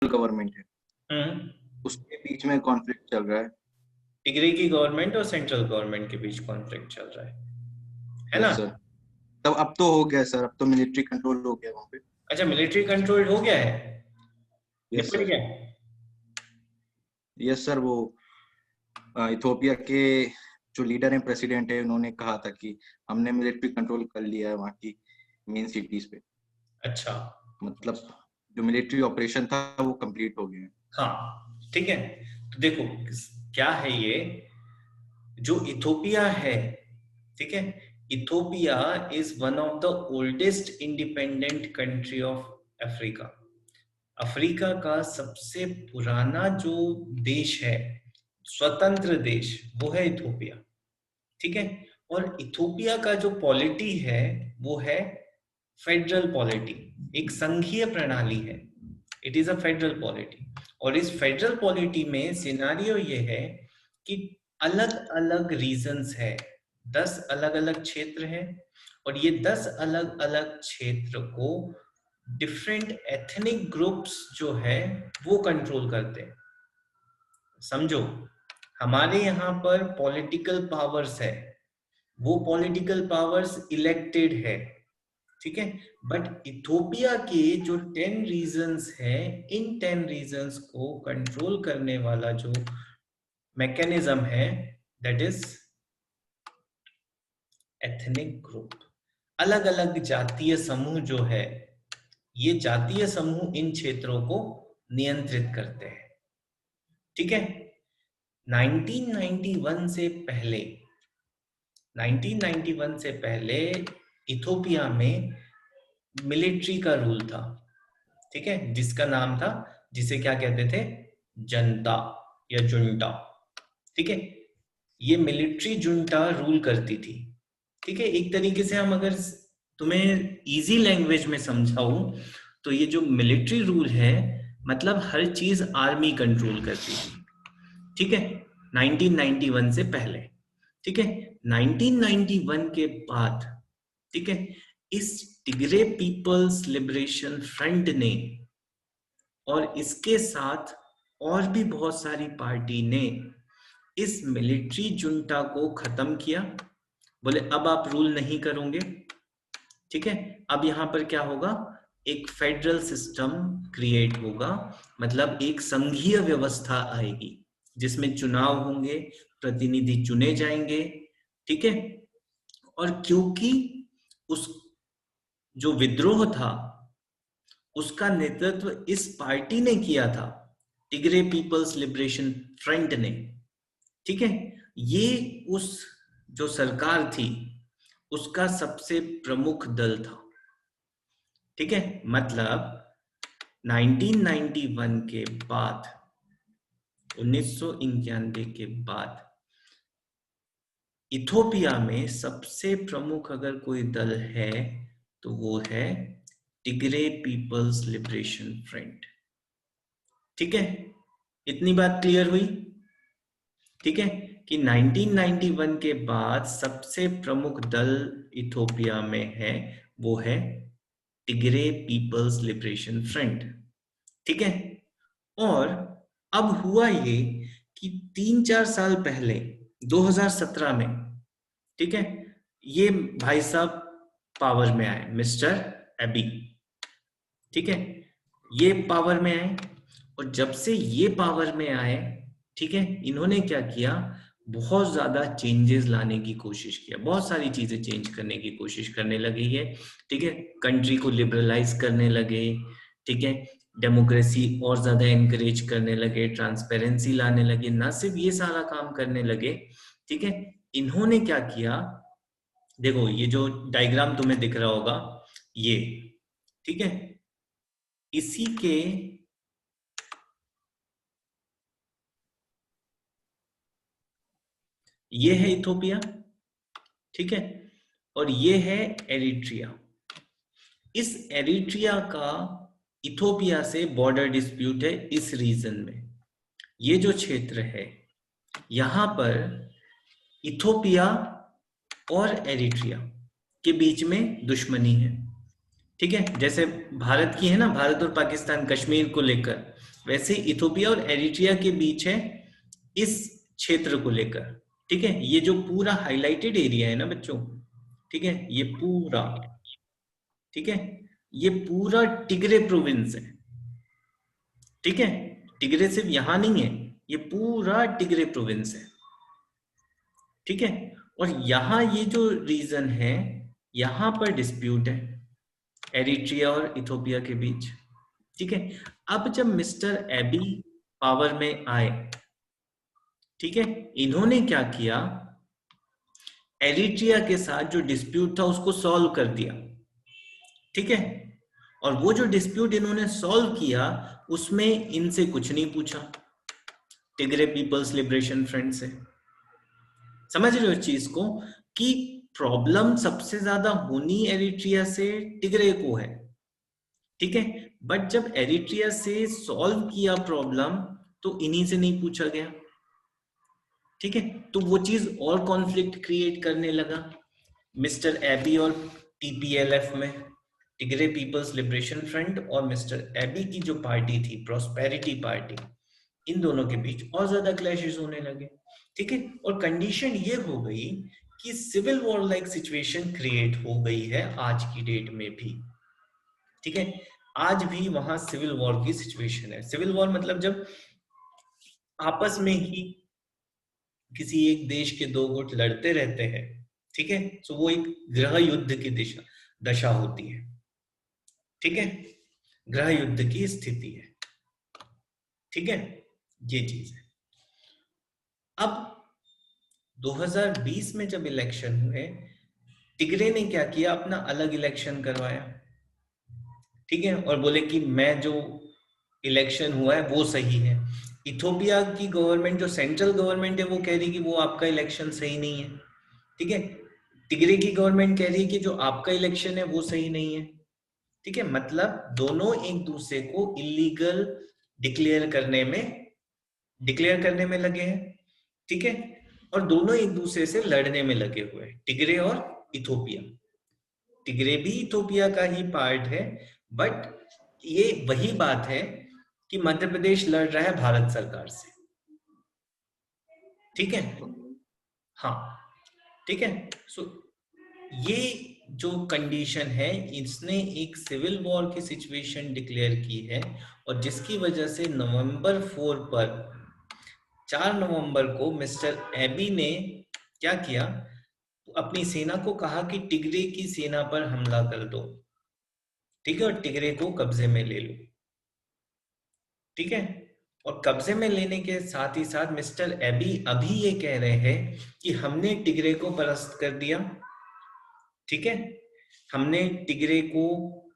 Government है, हम्म। उसके बीच में कॉन्फ्लिक्ट चल रहा है। टिग्रे की गवर्नमेंट और सेंट्रल गवर्नमेंट के बीच कॉन्फ्लिक्ट चल रहा है ना? Yes sir. तब अब तो हो गया सर, अब तो मिलिट्री कंट्रोल हो गया वहां पे। अच्छा, मिलिट्री कंट्रोल हो गया है, यस निपट सर। गया। यस सर, वो इथोपिया के जो लीडर हैं, प्रेसिडेंट है, उन्होंने कहा था कि हमने मिलिट्री कंट्रोल कर लिया है वहाँ की मेन सिटीज पे। अच्छा। मतलब जो मिलिट्री ऑपरेशन था वो कंप्लीट हो गया है। हाँ ठीक है। तो देखो क्या है ये, जो इथोपिया है, ठीक है, Ethiopia is one of the oldest independent country of Africa. Africa का सबसे पुराना जो देश है, स्वतंत्र देश, वो है इथोपिया। ठीक है। और इथोपिया का जो पॉलिटी है वो है फेडरल पॉलिटी, एक संघीय प्रणाली है। It is a federal polity. और इस फेडरल पॉलिटी में सिनारियो ये है कि अलग अलग रीजन्स है, 10 अलग अलग क्षेत्र हैं, और ये 10 अलग अलग क्षेत्र को डिफरेंट एथनिक ग्रुप्स जो है वो कंट्रोल करते हैं। समझो, हमारे यहाँ पर पॉलिटिकल पावर्स है, वो पॉलिटिकल पावर्स इलेक्टेड है, ठीक है। बट इथोपिया के जो 10 रीजन्स है, इन 10 रीजन्स को कंट्रोल करने वाला जो मैकेनिज्म है, दैट इज एथनिक ग्रुप। अलग अलग जातीय समूह जो है, ये जातीय समूह इन क्षेत्रों को नियंत्रित करते हैं। ठीक है। 1991 से पहले, 1991 से पहले इथोपिया में मिलिट्री का रूल था, ठीक है, जिसका नाम था, जिसे क्या कहते थे, जनता या जुंटा। ठीक है। ये मिलिट्री जुंटा रूल करती थी। ठीक है। एक तरीके से हम अगर तुम्हें इजी लैंग्वेज में समझाऊं तो ये जो मिलिट्री रूल है, मतलब हर चीज आर्मी कंट्रोल करती थी। ठीक है। 1991 से पहले। ठीक है। 1991 के बाद, ठीक है, इस टिग्रे पीपल्स लिबरेशन फ्रंट ने और इसके साथ और भी बहुत सारी पार्टी ने इस मिलिट्री जुंटा को खत्म किया। बोले अब आप रूल नहीं करोगे। ठीक है। अब यहां पर क्या होगा, एक फेडरल सिस्टम क्रिएट होगा, मतलब एक संघीय व्यवस्था आएगी जिसमें चुनाव होंगे, प्रतिनिधि चुने जाएंगे। ठीक है। और क्योंकि उस जो विद्रोह था उसका नेतृत्व इस पार्टी ने किया था, टिग्रे पीपल्स लिबरेशन फ्रंट ने, ठीक है, ये उस जो सरकार थी उसका सबसे प्रमुख दल था। ठीक है। मतलब 1991 के बाद, 1991 के बाद इथोपिया में सबसे प्रमुख अगर कोई दल है तो वो है टिग्रे पीपल्स लिबरेशन फ्रंट। ठीक है। इतनी बात क्लियर हुई? ठीक है, कि 1991 के बाद सबसे प्रमुख दल इथोपिया में है, वो है टिग्रे पीपल्स लिबरेशन फ्रंट। ठीक है। और अब हुआ ये कि 3-4 साल पहले 2017 में, ठीक है, ये भाई साहब पावर में आए, मिस्टर एबी। ठीक है। ये पावर में आए, और जब से ये पावर में आए, ठीक है, इन्होंने क्या किया, बहुत ज्यादा चेंजेस लाने की कोशिश किया, बहुत सारी चीजें चेंज करने की कोशिश करने लगी है। ठीक है। कंट्री को लिबरलाइज करने लगे। ठीक है। डेमोक्रेसी और ज्यादा एनकरेज करने लगे, ट्रांसपेरेंसी लाने लगे, ना सिर्फ ये सारा काम करने लगे। ठीक है। इन्होंने क्या किया, देखो ये जो डायग्राम तुम्हें दिख रहा होगा ये, ठीक है, इसी के ये है इथोपिया, ठीक है, और ये है एरिट्रिया। इस एरिट्रिया का इथोपिया से बॉर्डर डिस्प्यूट है इस रीजन में। ये जो क्षेत्र है यहां पर इथोपिया और एरिट्रिया के बीच में दुश्मनी है। ठीक है। जैसे भारत की है ना, भारत और पाकिस्तान कश्मीर को लेकर, वैसे इथोपिया और एरिट्रिया के बीच है इस क्षेत्र को लेकर, ठीक है। ये जो पूरा हाईलाइटेड एरिया है ना बच्चों, ठीक है, ये पूरा, ठीक है, ये पूरा टिग्रे प्रोविंस है, ठीक है। टिग्रे सिर्फ यहां नहीं है, ये पूरा टिग्रे प्रोविंस है, ठीक है। और यहां ये जो रीजन है, यहां पर डिस्प्यूट है एरिट्रिया और इथोपिया के बीच, ठीक है। अब जब मिस्टर एबी पावर में आए, ठीक है, इन्होंने क्या किया, एरिट्रिया के साथ जो डिस्प्यूट था उसको सॉल्व कर दिया, ठीक है। और वो जो डिस्प्यूट इन्होंने सॉल्व किया, उसमें इनसे कुछ नहीं पूछा, टिग्रे पीपल्स लिबरेशन फ्रंट से। समझ रहे हो इस चीज को कि प्रॉब्लम सबसे ज्यादा होनी एरिट्रिया से टिग्रे को है, ठीक है। बट जब एरिट्रिया से सॉल्व किया प्रॉब्लम, तो इन्हीं से नहीं पूछा गया, ठीक है। तो वो चीज और कॉन्फ्लिक्ट क्रिएट करने लगा मिस्टर एबी और टीपीएलएफ में, टिग्रे पीपल्स लिबरेशन फ्रंट और मिस्टर एबी की जो पार्टी थी प्रॉस्पेरिटी पार्टी, इन दोनों के बीच और ज्यादा क्लैशेस होने लगे, ठीक है। और कंडीशन ये हो गई कि civil war like situation create हो गई है आज की डेट में भी, ठीक है। आज भी वहां सिविल वॉर की सिचुएशन है। सिविल वॉर मतलब जब आपस में ही किसी एक देश के दो गुट लड़ते रहते हैं, ठीक है, तो वो एक गृह युद्ध की दशा होती है, ठीक है, गृह युद्ध की स्थिति है, ठीक है, ये चीज है। अब 2020 में जब इलेक्शन हुए, टिग्रे ने क्या किया, अपना अलग इलेक्शन करवाया, ठीक है, और बोले कि मैं जो इलेक्शन हुआ है वो सही है। इथोपिया की गवर्नमेंट, जो सेंट्रल गवर्नमेंट है, वो कह रही कि वो आपका इलेक्शन सही नहीं है, ठीक है। टिग्रे की गवर्नमेंट कह रही है कि जो आपका इलेक्शन है वो सही नहीं है, ठीक है। मतलब दोनों एक दूसरे को इलीगल डिक्लेयर करने में लगे हैं, ठीक है। और दोनों एक दूसरे से लड़ने में लगे हुए हैं, टिग्रे और इथोपिया। टिग्रे भी इथोपिया का ही पार्ट है, बट ये वही बात है कि मध्य प्रदेश लड़ रहा है भारत सरकार से, ठीक है। हाँ, ठीक है। सो ये जो कंडीशन है, इसने एक सिविल वॉर की सिचुएशन डिक्लेयर की है, और जिसकी वजह से नवंबर 4 पर, 4 नवंबर को मिस्टर एबी ने क्या किया, अपनी सेना को कहा कि टिग्रे की सेना पर हमला कर दो, ठीक है, और टिग्रे को कब्जे में ले लो, ठीक है। और कब्जे में लेने के साथ ही साथ मिस्टर एबी अभी ये कह रहे हैं कि हमने टिग्रे को परास्त कर दिया, ठीक है, हमने टिग्रे को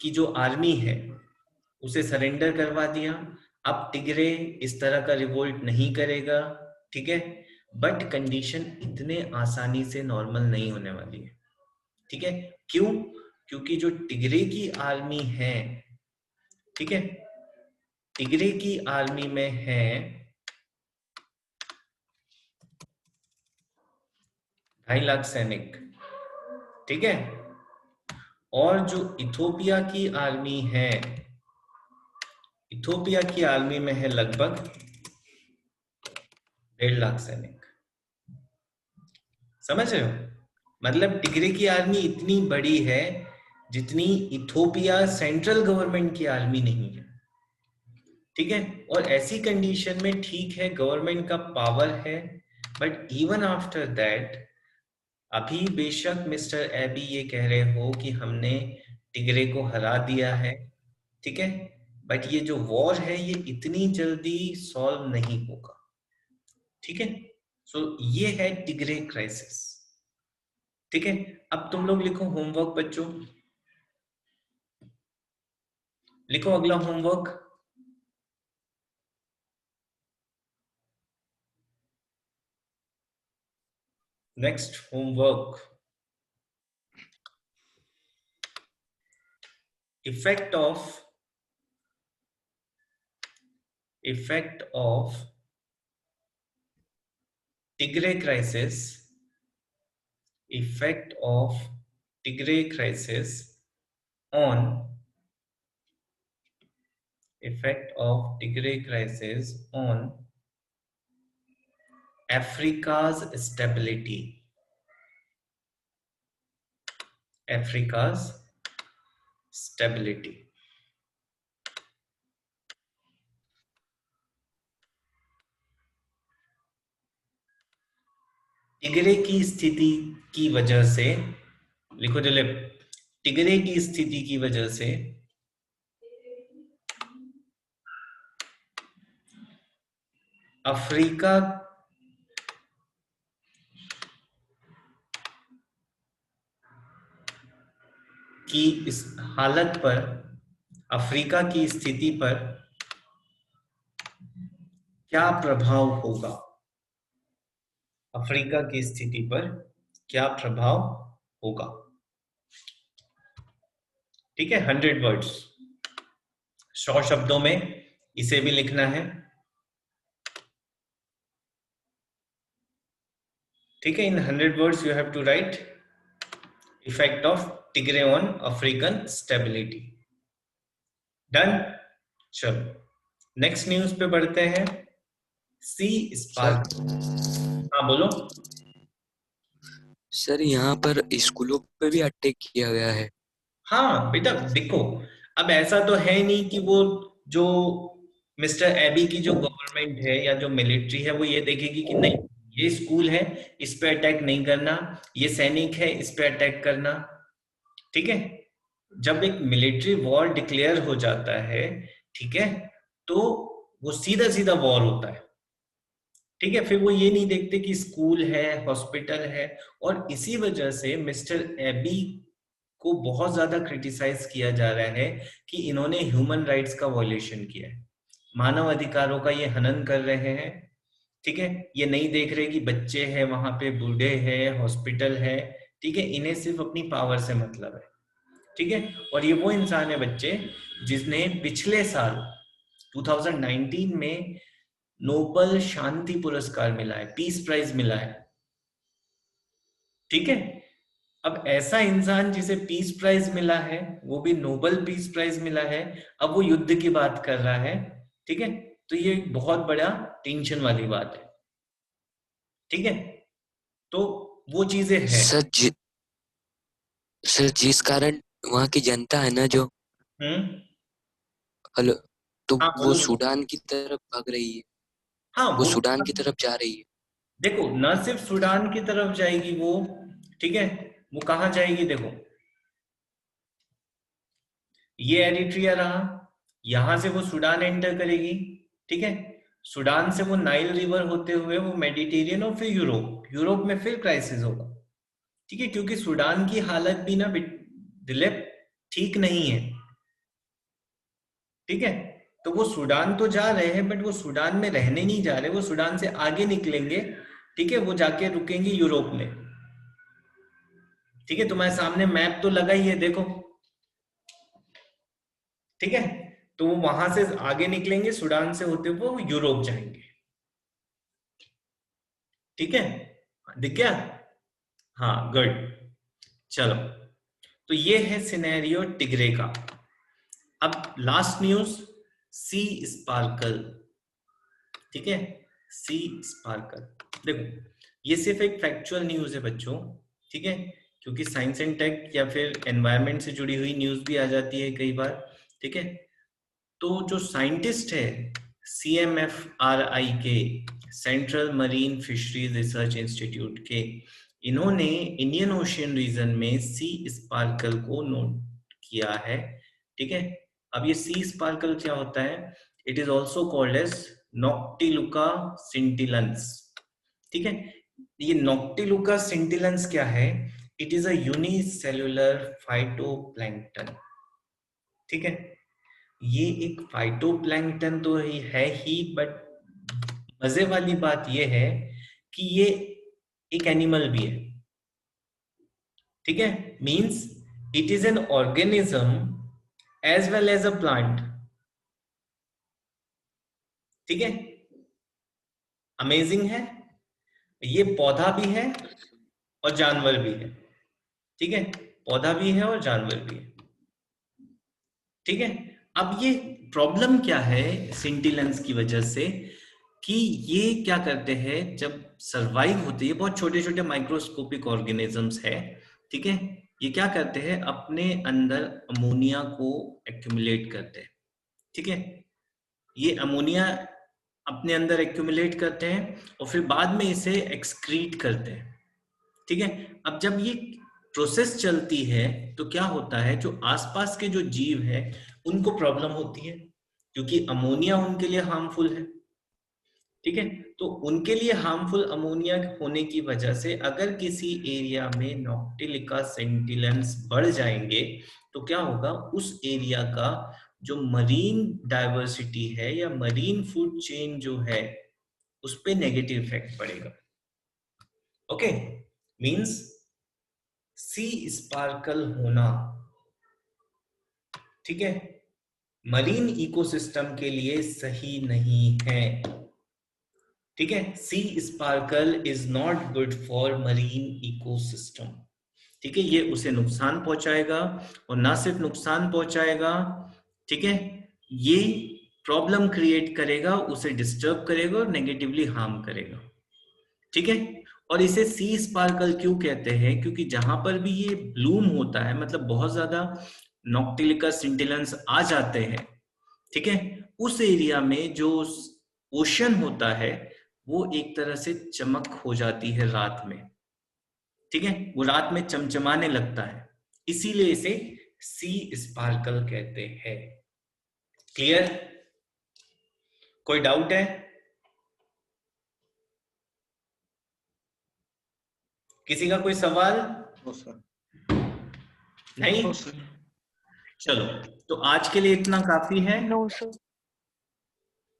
की जो आर्मी है उसे सरेंडर करवा दिया, अब टिग्रे इस तरह का रिवोल्ट नहीं करेगा, ठीक है। बट कंडीशन इतने आसानी से नॉर्मल नहीं होने वाली है, ठीक है। क्यों? क्योंकि जो टिग्रे की आर्मी है, ठीक है, टिग्रे की आर्मी में है 2.5 लाख सैनिक, ठीक है। और जो इथोपिया की आर्मी है, इथोपिया की आर्मी में है लगभग 1.5 लाख सैनिक। समझ रहे हो? मतलब टिग्रे की आर्मी इतनी बड़ी है जितनी इथोपिया सेंट्रल गवर्नमेंट की आर्मी नहीं है, ठीक है। और ऐसी कंडीशन में ठीक है गवर्नमेंट का पावर है, बट इवन आफ्टर दैट अभी बेशक मिस्टर एबी ये कह रहे हो कि हमने टिग्रे को हरा दिया है, ठीक है, बट ये जो वॉर है ये इतनी जल्दी सॉल्व नहीं होगा, ठीक है। सो ये है टिग्रे क्राइसिस, ठीक है। अब तुम लोग लिखो होमवर्क बच्चों, लिखो अगला homework. Next homework, effect of Tigray crisis, effect of Tigray crisis on effect of Tigray crisis on Africa's stability. Africa's stability. Tigray की स्थिति की वजह से, लिखो दिलीप, टिगरे की स्थिति की वजह से अफ्रीका की इस हालत पर, अफ्रीका की स्थिति पर क्या प्रभाव होगा? अफ्रीका की स्थिति पर क्या प्रभाव होगा? ठीक है, 100 वर्ड्स, 100 शब्दों में इसे भी लिखना है। ठीक है, in 100 words you have to write effect of Tigray on African stability. Done? चलो नेक्स्ट न्यूज पे बढ़ते हैं। सी स्पार्क। हाँ बोलो। सर यहाँ पर स्कूलों पे भी अटैक किया गया है। हाँ बेटा देखो, अब ऐसा तो है नहीं कि वो जो मिस्टर एबी की जो गवर्नमेंट है या जो मिलिट्री है वो ये देखेगी कि नहीं ये स्कूल है इस पे अटैक नहीं करना, ये सैनिक है इस पे अटैक करना। ठीक है, जब एक मिलिट्री वॉर डिक्लेयर हो जाता है, ठीक है, तो वो सीधा सीधा वॉर होता है। ठीक है, फिर वो ये नहीं देखते कि स्कूल है, हॉस्पिटल है, और इसी वजह से मिस्टर एबी को बहुत ज्यादा क्रिटिसाइज किया जा रहा है कि इन्होंने ह्यूमन राइट्स का वॉयलेशन किया है, मानव अधिकारों का ये हनन कर रहे हैं। ठीक है, ये नहीं देख रहे कि बच्चे हैं वहां पे, बूढ़े हैं, हॉस्पिटल है। ठीक है, इन्हें सिर्फ अपनी पावर से मतलब है। ठीक है, और ये वो इंसान है बच्चे जिसने पिछले साल 2019 में नोबेल शांति पुरस्कार मिला है, पीस प्राइज मिला है। ठीक है, अब ऐसा इंसान जिसे पीस प्राइज मिला है, वो भी नोबेल पीस प्राइज मिला है, अब वो युद्ध की बात कर रहा है। ठीक है, तो ये बहुत बड़ा टेंशन वाली बात है। ठीक है, तो वो चीजें हैं सर जिस कारण वहाँ की जनता है ना जो हेलो, तो हाँ, वो सूडान की तरफ भाग रही है। हाँ वो सूडान की तरफ जा रही है। देखो, न सिर्फ सूडान की तरफ जाएगी वो, ठीक है, वो कहाँ जाएगी देखो, ये एरिट्रिया रहा, यहां से वो सूडान एंटर करेगी। ठीक है, सूडान से वो नाइल रिवर होते हुए वो मेडिटेरियन और फिर यूरोप, यूरोप में फिर क्राइसिस होगा। ठीक है, क्योंकि सूडान की हालत भी ना दिलीप ठीक नहीं है। ठीक है, तो वो सूडान तो जा रहे हैं बट वो सूडान में रहने नहीं जा रहे, वो सूडान से आगे निकलेंगे। ठीक है, वो जाके रुकेंगे यूरोप में। ठीक है, तुम्हारे सामने मैप तो लगा ही है, देखो। ठीक है, तो वो वहां से आगे निकलेंगे, सूडान से होते हुए वो यूरोप जाएंगे। ठीक है, दिख गया? हाँ गुड। चलो, तो ये है सिनेरियो टिग्रे का। अब लास्ट न्यूज, सी स्पार्कल। ठीक है, सी स्पार्कल देखो, ये सिर्फ एक फैक्चुअल न्यूज है बच्चों। ठीक है, क्योंकि साइंस एंड टेक या फिर एनवायरनमेंट से जुड़ी हुई न्यूज भी आ जाती है कई बार। ठीक है, तो जो साइंटिस्ट है CMFRI के, central marine fisheries research institute के, इन्होंने इंडियन ओशियन रीजन में सी स्पार्कल को नोट किया है। ठीक है, अब ये सी स्पार्कल क्या होता है? It is also called as noctiluca scintillans. ठीक है, ये नॉक्टिलुका सिंटिलेंस क्या है? It is a unicellular phytoplankton. ठीक है, ये एक फाइटोप्लैंक्टन तो है ही, बट मजे वाली बात ये है कि ये एक एनिमल भी है। ठीक है, means it is an organism as well as a plant. ठीक है, अमेजिंग है, ये पौधा भी है और जानवर भी है। ठीक है, पौधा भी है और जानवर भी है। ठीक है, अब ये प्रॉब्लम क्या है सिंटिलेंस की वजह से कि ये क्या करते हैं जब सरवाइव होते हैं, बहुत छोटे छोटे माइक्रोस्कोपिक ऑर्गेनिजम्स है, ठीक है, ये क्या करते हैं अपने अंदर अमोनिया को एक्यूमुलेट करते हैं, ठीक है, ये अमोनिया अपने अंदर एक्यूमुलेट करते हैं और फिर बाद में इसे एक्सक्रीट करते हैं, ठीक है। अब जब ये प्रोसेस चलती है तो क्या होता है, जो आसपास के जो जीव है उनको प्रॉब्लम होती है क्योंकि अमोनिया उनके लिए हार्मफुल है, ठीक है। तो उनके लिए हार्मफुल अमोनिया होने की वजह से अगर किसी एरिया में नॉक्टिलिका सेंटिलेंस बढ़ जाएंगे तो क्या होगा, उस एरिया का जो मरीन डाइवर्सिटी है या मरीन फूड चेन जो है उस पे नेगेटिव इफेक्ट पड़ेगा। ओके, मींस सी स्पार्कल होना, ठीक है, मरीन इकोसिस्टम के लिए सही नहीं है, ठीक है। Sea sparkle is not good for marine ecosystem, ठीक है, ये उसे नुकसान पहुंचाएगा और ना सिर्फ नुकसान पहुंचाएगा, ठीक है, ये प्रॉब्लम क्रिएट करेगा, उसे डिस्टर्ब करेगा और नेगेटिवली हार्म करेगा, ठीक है। और इसे सी स्पार्कल क्यों कहते हैं, क्योंकि जहां पर भी ये ब्लूम होता है, मतलब बहुत ज्यादा नॉक्टिलिका सिंटिलेंस आ जाते हैं, ठीक है, उस एरिया में जो ओशन होता है वो एक तरह से चमक हो जाती है रात में, ठीक है, वो रात में चमचमाने लगता है, इसीलिए इसे सी स्पार्कल कहते हैं। क्लियर? कोई डाउट है? किसी का कोई सवाल? नहीं? चलो, तो आज के लिए इतना काफी है। No sir.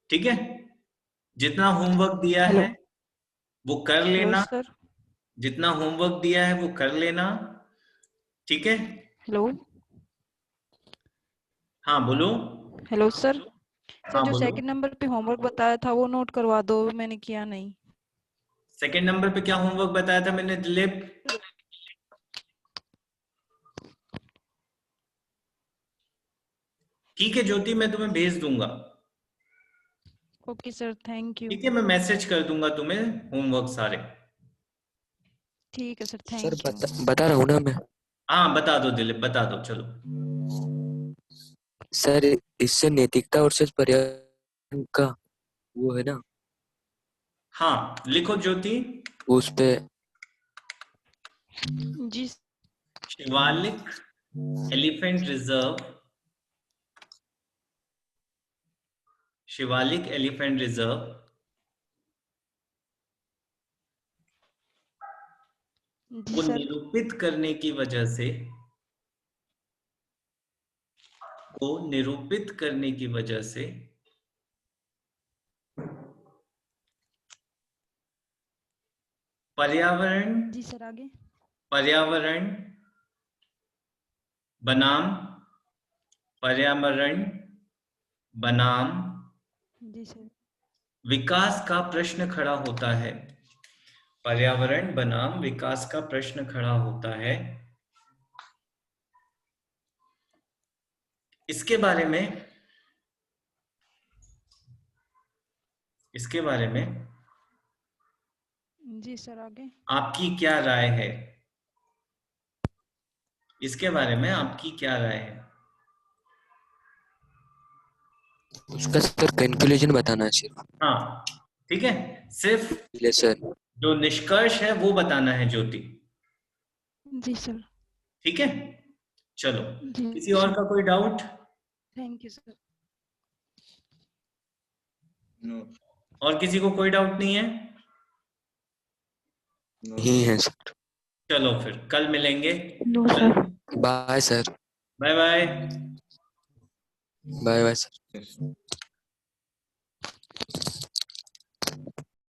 ठीक है, जितना होमवर्क दिया है वो कर लेना, सर। जितना होमवर्क दिया है वो कर लेना, ठीक है। हेलो। हाँ बोलो। Hello sir. सर हाँ जो बोलो। सेकंड नंबर पे होमवर्क बताया था वो नोट करवा दो, मैंने किया नहीं। सेकंड नंबर पे क्या होमवर्क बताया था मैंने दिलीप? ठीक है ज्योति, मैं तुम्हें भेज दूंगा। Okay sir, thank you. ठीक है, मैं मैसेज कर दूंगा तुम्हें होमवर्क सारे। ठीक है सर, सर थैंक यू। बता रहा हूँ ना मैं। हाँ बता दो दिलीप, बता दो, चलो। सर इससे नैतिकता और सच पर्यावरण का वो है ना, हाँ लिखो ज्योति। उस पे जी। Shivalik elephant reserve, Shivalik elephant reserve जी को सर। निरूपित करने की वजह से, को निरूपित करने की वजह से पर्यावरण, जी सर, आगे। पर्यावरण बनाम, पर्यावरण बनाम जी सर। विकास का प्रश्न खड़ा होता है, पर्यावरण बनाम विकास का प्रश्न खड़ा होता है। इसके बारे में, इसके बारे में जी सर, आगे। आपकी क्या राय है? इसके बारे में आपकी क्या राय है? उसका सर कंक्लूजन बताना सिर्फ। हाँ ठीक है, सिर्फ सर जो निष्कर्ष है वो बताना है ज्योति, जी सर। ठीक है। चलो, जी किसी और का कोई डाउट? Thank you sir. और किसी को कोई डाउट नहीं है? नहीं है सर। चलो फिर कल मिलेंगे। No sir. Bye sir. Bye bye. Bye bye sir.